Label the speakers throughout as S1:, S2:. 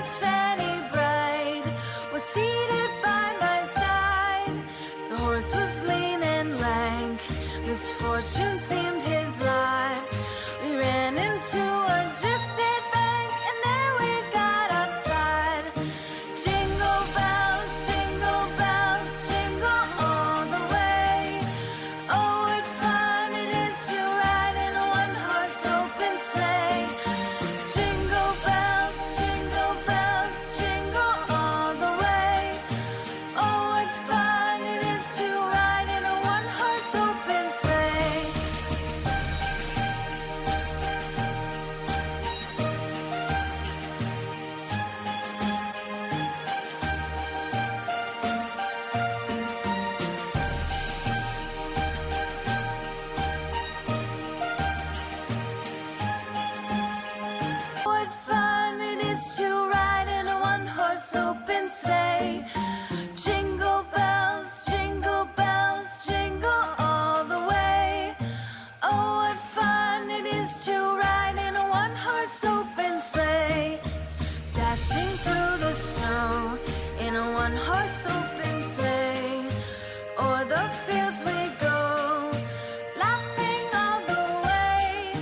S1: Miss Fanny Bright was seated by my side. The horse was lean and lank, misfortune seemed his lot. We ran into a drifted bank, and there we got upside. Jingle bells, jingle all the way. Oh, what fun it is to ride in a one-horse open sleigh. Jingle bells, jingle all the way. Oh, what fun it is to ride in a one-horse open sleigh. What fun it is to ride in a one-horse open sleigh. Jingle bells, jingle all the way. Oh, what fun it is to ride in a one-horse open sleigh. Dashing through the snow in a one-horse open sleigh. O'er the fields we go, laughing all the way.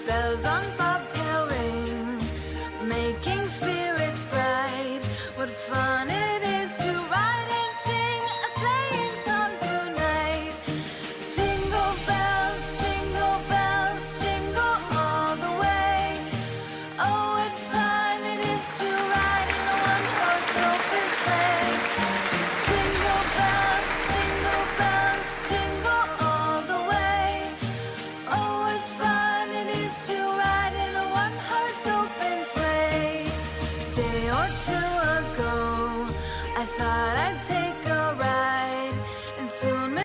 S1: Bells on bobtail ring, making spirits bright. What fun it is to ride and sing a sleighing song tonight. Jingle bells, jingle all the way. Oh, what fun it is to ride in a one-horse open sleigh. Jingle bells, jingle all the way. Oh, what fun it is to ride in a one-horse open sleigh. Day or two ago, I thought